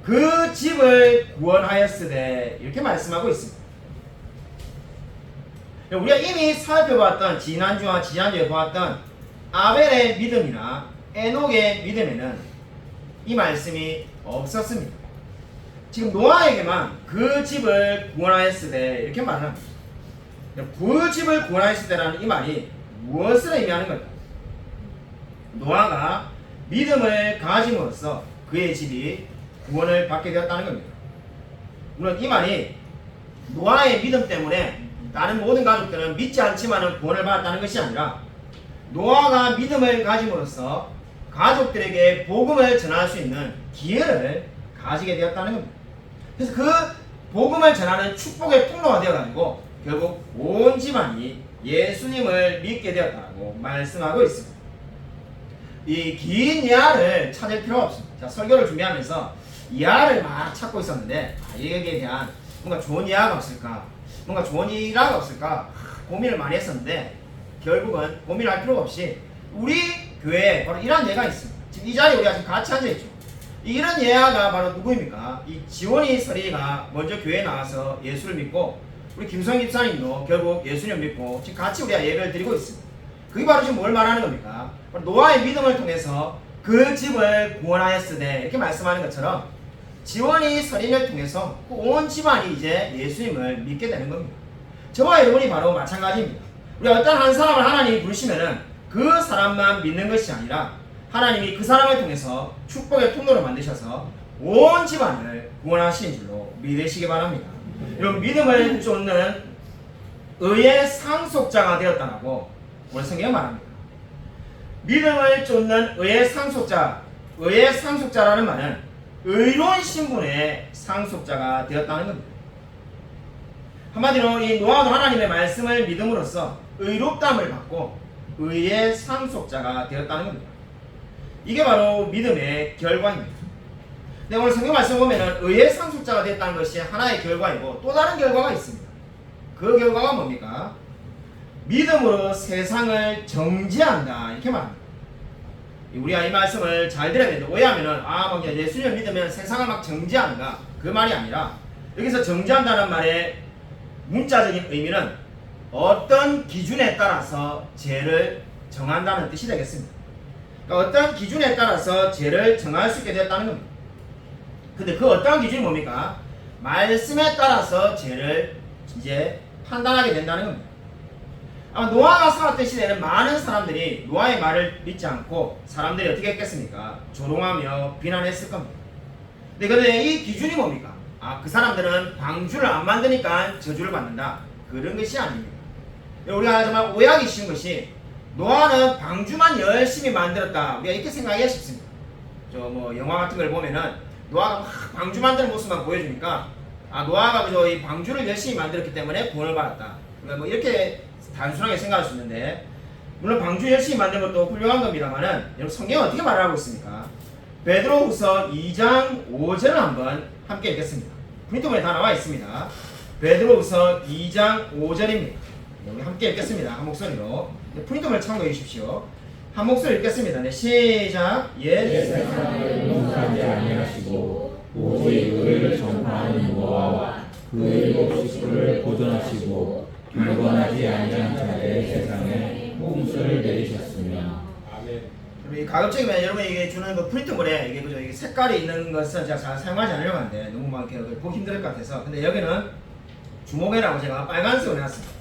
A: 그 집을 구원하였으되 이렇게 말씀하고 있습니다. 우리가 이미 살펴봤던 지난주와 지난주에 보았던 아벨의 믿음이나 에녹의 믿음에는 이 말씀이 없었습니다. 지금 노아에게만 그 집을 구원하였으되 이렇게 말을 합니다. 그 집을 구원하였으되라는 이 말이 무엇을 의미하는 걸까? 노아가 믿음을 가짐으로써 그의 집이 구원을 받게 되었다는 겁니다. 물론 이 말이 노아의 믿음 때문에 다른 모든 가족들은 믿지 않지만 구원을 받았다는 것이 아니라 노아가 믿음을 가짐으로써 가족들에게 복음을 전할 수 있는 기회를 가지게 되었다는 겁니다. 그래서 그 복음을 전하는 축복의 통로가 되어가지고 결국 온 집안이 예수님을 믿게 되었다고 말씀하고 있습니다. 이 긴 예화를 찾을 필요가 없습니다. 자, 설교를 준비하면서 예화를 막 찾고 있었는데 여기에 대한 뭔가 좋은 예화가 없을까, 뭔가 좋은 일화가 없을까 고민을 많이 했었는데 결국은 고민할 필요가 없이 우리 교회에 바로 이러한 예가 있습니다. 지금 이 자리에 우리가 지금 같이 앉아있죠. 이런 예화가 바로 누구입니까? 이 지원이 서리가 먼저 교회에 나와서 예수를 믿고 우리 김성 집사님도 결국 예수님 믿고 지금 같이 우리가 예배를 드리고 있습니다. 그게 바로 지금 뭘 말하는 겁니까? 바로 노아의 믿음을 통해서 그 집을 구원하였으되 이렇게 말씀하는 것처럼 지원이 서린을 통해서 온 집안이 이제 예수님을 믿게 되는 겁니다. 저와 여러분이 바로 마찬가지입니다. 우리 어떤 한 사람을 하나님이 부르시면은 그 사람만 믿는 것이 아니라 하나님이 그 사람을 통해서 축복의 통로로 만드셔서 온 집안을 구원하시는 줄로 믿으시기 바랍니다. 여러분 믿음을 쫓는 의의 상속자가 되었다라고 오늘 성경에 말합니다. 믿음을 쫓는 의의 상속자라는 말은 의로운 신분의 상속자가 되었다는 겁니다. 한마디로 이 노아도 하나님의 말씀을 믿음으로써 의롭다함을 받고 의의 상속자가 되었다는 겁니다. 이게 바로 믿음의 결과입니다. 근데 오늘 성경 말씀 보면은 의의 상속자가 되었다는 것이 하나의 결과이고 또 다른 결과가 있습니다. 그 결과가 뭡니까? 믿음으로 세상을 정죄한다 이렇게 말합니다. 우리가 이 말씀을 잘 들어야 되는데 오해하면은 뭐 예수님을 믿으면 세상을 막 정죄한다 그 말이 아니라 여기서 정죄한다는 말의 문자적인 의미는 어떤 기준에 따라서 죄를 정한다는 뜻이 되겠습니다. 그러니까 어떤 기준에 따라서 죄를 정할 수 있게 되었다는 겁니다. 근데 그 어떤 기준이 뭡니까? 말씀에 따라서 죄를 이제 판단하게 된다는 겁니다. 아마 노아가 살았던 시대에는 많은 사람들이 노아의 말을 믿지 않고 사람들이 어떻게 했겠습니까? 조롱하며 비난했을 겁니다. 근데 이 기준이 뭡니까? 그 사람들은 방주를 안 만드니까 저주를 받는다. 그런 것이 아닙니다. 우리가 정말 오해하기 쉬운 것이 노아는 방주만 열심히 만들었다. 우리가 이렇게 생각하기가 쉽습니다. 영화 같은 걸 보면은 노아가 막 방주 만드는 모습만 보여주니까 노아가 그저 이 방주를 열심히 만들었기 때문에 구원을 받았다. 그러니까 이렇게 단순하게 생각할 수 있는데 물론 방주 열심히 만든 것도 훌륭한 겁니다만은 여러분 성경은 어떻게 말하고 있습니까? 베드로후서 2장 5절을 한번 함께 읽겠습니다. 프린트본에 다 나와 있습니다. 베드로후서 2장 5절입니다. 우리 함께 읽겠습니다. 한 목소리로. 프린트본을 참고해 주십시오. 한 목소리 읽겠습니다. 네, 시작.
B: 옛 세상을 용서하지 아니하시고 오직 의를 전파하는 노아와 그 일곱 식구를 보존하시고 경건하지 아니한 자의 세상에 홍수를 내리셨으며.
A: 우리 가급적이면 여러분이 이게 주는 그 프린트본에 이게 그죠? 이게 색깔이 있는 것은 제가 잘 사용하지 않으려고 하는데 너무 막 이렇게 보기 힘들 것 같아서. 근데 여기는 주목해라고 제가 빨간색으로 해놨습니다.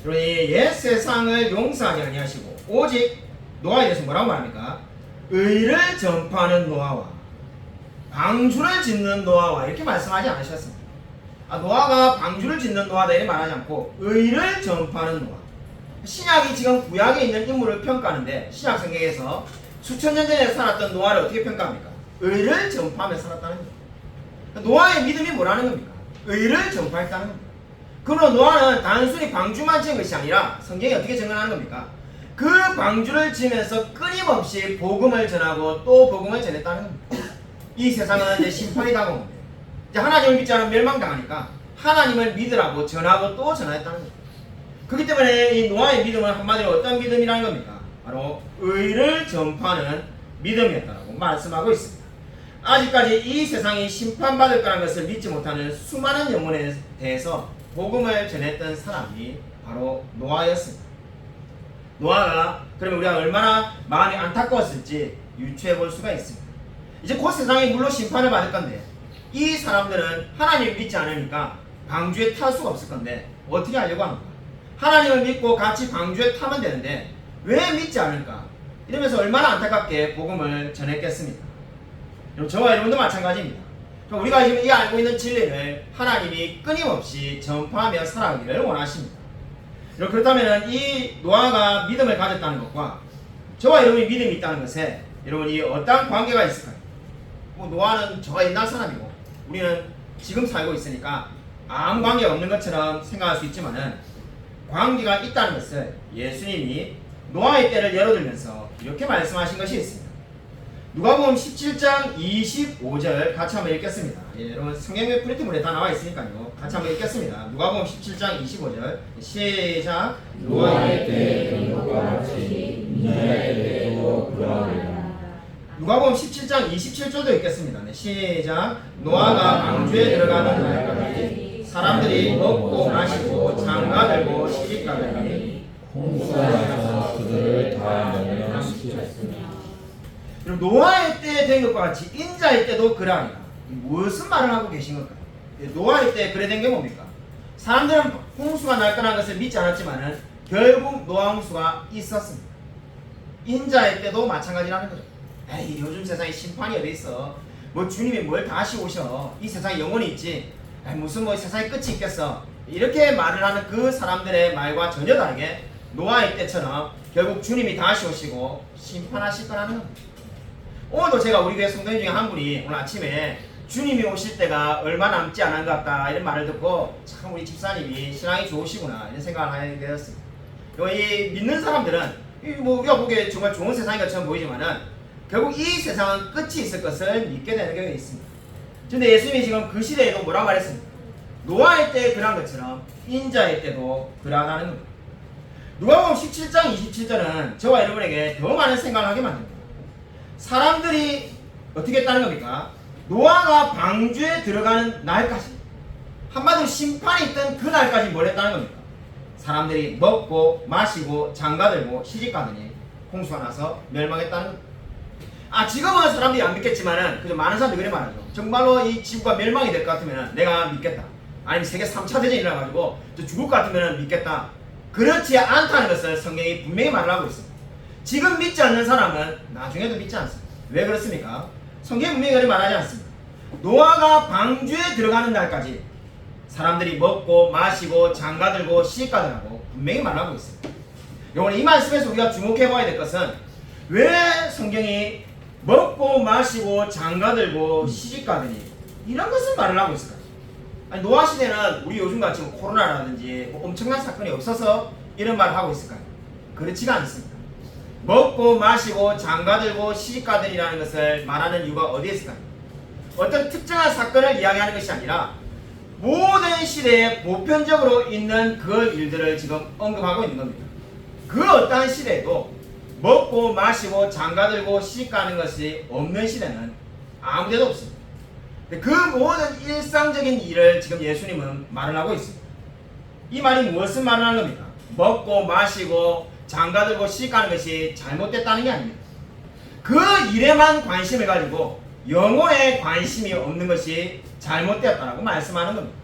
A: 여러분 옛 세상을 용서하지 아니하시고 오직 노아에 대해서 뭐라고 말합니까? 의를 전파하는 노아와 방주를 짓는 노아와 이렇게 말씀하지 않으셨습니다. 노아가 방주를 짓는 노아다 이렇게 말하지 않고 의를 전파하는 노아. 신약이 지금 구약에 있는 인물을 평가하는데 신약 성경에서 수천 년 전에 살았던 노아를 어떻게 평가합니까? 의를 전파하며 살았다는 겁니다. 노아의 믿음이 뭐라는 겁니까? 의를 전파했다는 겁니다. 그러나 노아는 단순히 방주만 지은 것이 아니라 성경이 어떻게 증언하는 겁니까? 그 방주를 지으면서 끊임없이 복음을 전하고 또 복음을 전했다는 겁니다. 이 세상은 이제 심판이 다가옵니다. 이제 하나님을 믿지 않으면 멸망당하니까 하나님을 믿으라고 전하고 또 전하였다는 겁니다. 그렇기 때문에 이 노아의 믿음은 한마디로 어떤 믿음이라는 겁니까? 바로 의를 전파하는 믿음이었다고 말씀하고 있습니다. 아직까지 이 세상이 심판받을 거라는 것을 믿지 못하는 수많은 영혼에 대해서 복음을 전했던 사람이 바로 노아였습니다. 노아가 그러면 우리가 얼마나 마음이 안타까웠을지 유추해 볼 수가 있습니다. 이제 곧 세상이 물로 심판을 받을 건데 이 사람들은 하나님을 믿지 않으니까 방주에 탈 수가 없을 건데 어떻게 하려고 합니까? 하나님을 믿고 같이 방주에 타면 되는데 왜 믿지 않을까? 이러면서 얼마나 안타깝게 복음을 전했겠습니까? 저와 여러분도 마찬가지입니다. 우리가 지금 이 알고 있는 진리를 하나님이 끊임없이 전파하며 살아가기를 원하십니다. 그렇다면 이 노아가 믿음을 가졌다는 것과 저와 여러분이 믿음이 있다는 것에 여러분이 어떤 관계가 있을까요? 노아는 저가 옛날 사람이고 우리는 지금 살고 있으니까 아무 관계가 없는 것처럼 생각할 수 있지만은 관계가 있다는 것을 예수님이 노아의 때를 열어들면서 이렇게 말씀하신 것이 있습니다. 누가복음 17장 25절 같이 한번 읽겠습니다. 여러분 성경의 프린트물에 다 나와 있으니까요. 같이 한번 읽겠습니다. 누가복음 17장 25절 시작.
B: 노아의 때 그것과 같이 인자의 때도 그러하리라.
A: 누가복음 17장 27절도 있겠습니다. 네, 시작. 노아가 방주에 들어가는 날까지 사람들이 먹고 마시고 장가들고 시집가더니
B: 홍수가 나서 그들을 다 멸망시켰습니다.
A: 그럼 노아의 때에 된 것과 같이 인자의 때도 그러합니다. 무슨 말을 하고 계신 걸까요? 노아의 때 그래 된 게 뭡니까? 사람들은 홍수가 날 거라는 것을 믿지 않았지만은 결국 노아 홍수가 있었습니다. 인자의 때도 마찬가지라는 거죠. 에이, 요즘 세상에 심판이 어디 있어? 뭐 주님이 뭘 다시 오셔? 이 세상에 영원히 있지? 에이, 무슨 뭐 세상에 끝이 있겠어? 이렇게 말을 하는 그 사람들의 말과 전혀 다르게 노아의 때처럼 결국 주님이 다시 오시고 심판하실 거라는 겁니다. 오늘도 제가 우리 교회 성도님 중에 한 분이 오늘 아침에 주님이 오실 때가 얼마 남지 않은 것 같다 이런 말을 듣고 참 우리 집사님이 신앙이 좋으시구나 이런 생각을 하게 되었습니다. 이 믿는 사람들은 뭐 우리가 보기에 정말 좋은 세상인 것처럼 보이지만은 결국 이 세상은 끝이 있을 것을 믿게 되는 경우가 있습니다. 그런데 예수님이 지금 그 시대에도 뭐라고 말했습니까? 노아의 때 그러한 것처럼 인자의 때도 그러하다는 겁니다. 누가복음 17장 27절은 저와 여러분에게 더 많은 생각을 하게 만듭니다. 사람들이 어떻게 했다는 겁니까? 노아가 방주에 들어가는 날까지, 한마디로 심판이 있던 그 날까지 뭘 했다는 겁니까? 사람들이 먹고 마시고 장가들고 시집가더니 홍수가 나서 멸망했다는 겁니다. 지금은 사람들이 안 믿겠지만은 그저 많은 사람들이 그래 말하죠. 정말로 이 지구가 멸망이 될 것 같으면 내가 믿겠다. 아니면 세계 3차 대전이 일어나가지고 저 죽을 것 같으면 믿겠다. 그렇지 않다는 것을 성경이 분명히 말을 하고 있습니다. 지금 믿지 않는 사람은 나중에도 믿지 않습니다. 왜 그렇습니까? 성경이 분명히 그렇게 말하지 않습니다. 노아가 방주에 들어가는 날까지 사람들이 먹고 마시고 장가들고 시집가더라고 분명히 말하고 있습니다. 이번에 이 말씀에서 우리가 주목해 봐야 될 것은 왜 성경이 먹고 마시고 장가들고 시집가더니 이런 것을 말을 하고 있을까요? 아니, 노아 시대는 우리 요즘같이 뭐 코로나라든지 뭐 엄청난 사건이 없어서 이런 말을 하고 있을까요? 그렇지가 않습니다. 먹고 마시고 장가들고 시집가더니라는 것을 말하는 이유가 어디에 있을까요? 어떤 특정한 사건을 이야기하는 것이 아니라 모든 시대에 보편적으로 있는 그 일들을 지금 언급하고 있는 겁니다. 그 어떠한 시대에도 먹고 마시고 장가들고 시집가는 것이 없는 시대는 아무 데도 없습니다. 그 모든 일상적인 일을 지금 예수님은 말을 하고 있습니다. 이 말이 무엇을 말하는 겁니까? 먹고 마시고 장가들고 시집가는 것이 잘못됐다는 게 아닙니다. 그 일에만 관심을 가지고 영혼에 관심이 없는 것이 잘못되었다고 말씀하는 겁니다.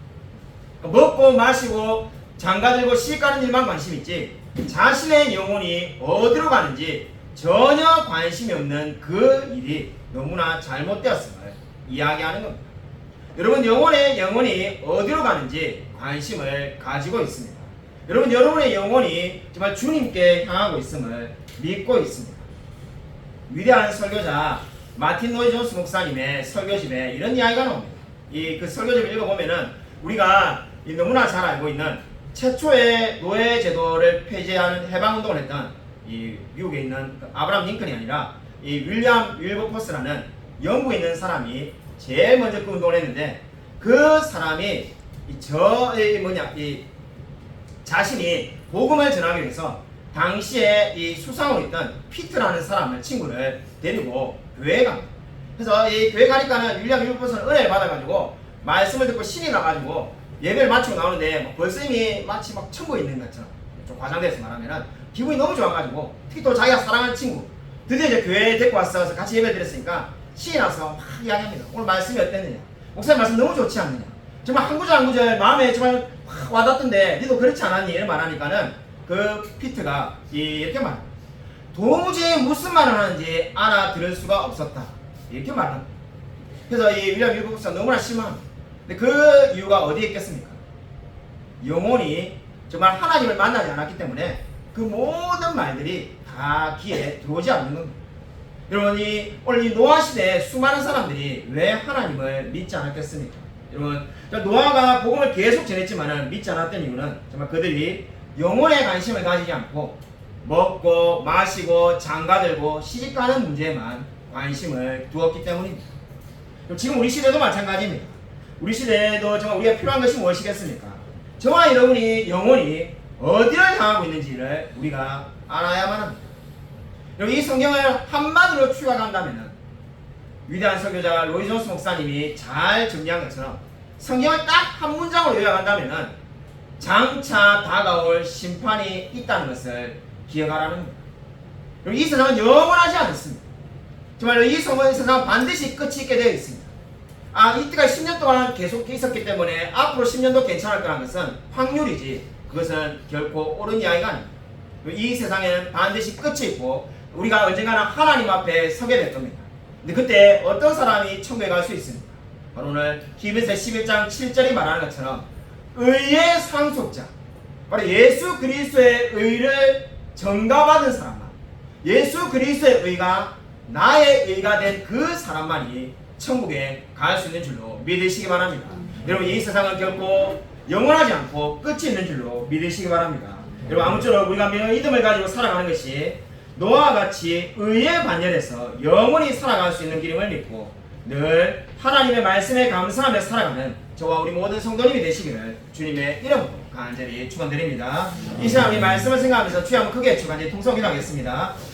A: 먹고 마시고 장가들고 시집가는 일만 관심이 있지 자신의 영혼이 어디로 가는지 전혀 관심이 없는 그 일이 너무나 잘못되었음을 이야기하는 겁니다. 여러분 영혼이 어디로 가는지 관심을 가지고 있습니다. 여러분 여러분의 영혼이 정말 주님께 향하고 있음을 믿고 있습니다. 위대한 설교자 마틴 로이 존스 목사님의 설교집에 이런 이야기가 나옵니다. 그 설교집을 읽어보면은 우리가 너무나 잘 알고 있는 최초의 노예 제도를 폐지하는 해방운동을 했던 이 미국에 있는 아브라함 링컨이 아니라 이 윌리엄 윌버포스라는 영국에 있는 사람이 제일 먼저 그 운동을 했는데 그 사람이 자신이 복음을 전하기 위해서 당시에 이 수상으로 있던 피트라는 사람을 친구를 데리고 교회에 갑니다. 그래서 이 교회 가니까는 윌리엄 윌버포스는 은혜를 받아가지고 말씀을 듣고 신이 나가지고 예배를 마치고 나오는데 벌써 이미 마치 막 천국에 있는 것처럼 좀 과장돼서 말하면은 기분이 너무 좋아가지고 특히 또 자기가 사랑하는 친구 드디어 이제 교회에 데리고 왔어서 같이 예배를 드렸으니까 신이 나서 막 이야기합니다. 오늘 말씀이 어땠느냐? 목사님 말씀 너무 좋지 않느냐? 정말 한 구절 한 구절 마음에 정말 확 와닿던데 니도 그렇지 않았니? 이런 말하니까는 그 피트가 이렇게 말합니다. 도무지 무슨 말을 하는지 알아들을 수가 없었다. 이렇게 말합니다. 그래서 이 윌리엄 윌버포스가 너무나 실망합니다. 근데 그 이유가 어디에 있겠습니까? 영혼이 정말 하나님을 만나지 않았기 때문에 그 모든 말들이 다 귀에 들어오지 않는 겁니다. 여러분 오늘 이 노아 시대에 수많은 사람들이 왜 하나님을 믿지 않았겠습니까? 여러분 노아가 복음을 계속 전했지만 믿지 않았던 이유는 정말 그들이 영혼에 관심을 가지지 않고 먹고 마시고 장가들고 시집가는 문제에만 관심을 두었기 때문입니다. 지금 우리 시대도 마찬가지입니다. 우리 시대에도 정말 우리가 필요한 것이 무엇이겠습니까? 저와 여러분이 영혼이 어디를 향하고 있는지를 우리가 알아야만 합니다. 여러분 이 성경을 한마디로 추격한다면 위대한 설교자 로이 존스 목사님이 잘 정리한 것처럼 성경을 딱 한 문장으로 요약한다면은 장차 다가올 심판이 있다는 것을 기억하라는 겁니다. 그리고 이 세상은 영원하지 않습니다. 정말로 이 세상은 반드시 끝이 있게 되어 있습니다. 이때까지 10년 동안 계속 있었기 때문에 앞으로 10년도 괜찮을 거라는 것은 확률이지 그것은 결코 옳은 이야기가 아닙니다. 이 세상에는 반드시 끝이 있고 우리가 언젠가는 하나님 앞에 서게 될 겁니다. 근데 그때 어떤 사람이 천국에 갈 수 있습니까? 바로 오늘 히브리서 11장 7절이 말하는 것처럼 의의 상속자, 바로 예수 그리스도의 의를 전가받은 사람만, 예수 그리스도의 의가 나의 의가 된 그 사람만이 천국에 갈 수 있는 줄로 믿으시기 바랍니다. 여러분, 이 세상은 결코 영원하지 않고 끝이 있는 줄로 믿으시기 바랍니다. 여러분, 아무쪼록 우리가 믿음을 가지고 살아가는 것이 노아와 같이 의의 반열에서 영원히 살아갈 수 있는 길임을 믿고 늘 하나님의 말씀에 감사하며 살아가는 저와 우리 모든 성도님이 되시기를 주님의 이름으로 간절히 축원드립니다. 이 시간 우리 말씀을 생각하면서 주여 한번 크게 축원드리 통성기도하겠습니다.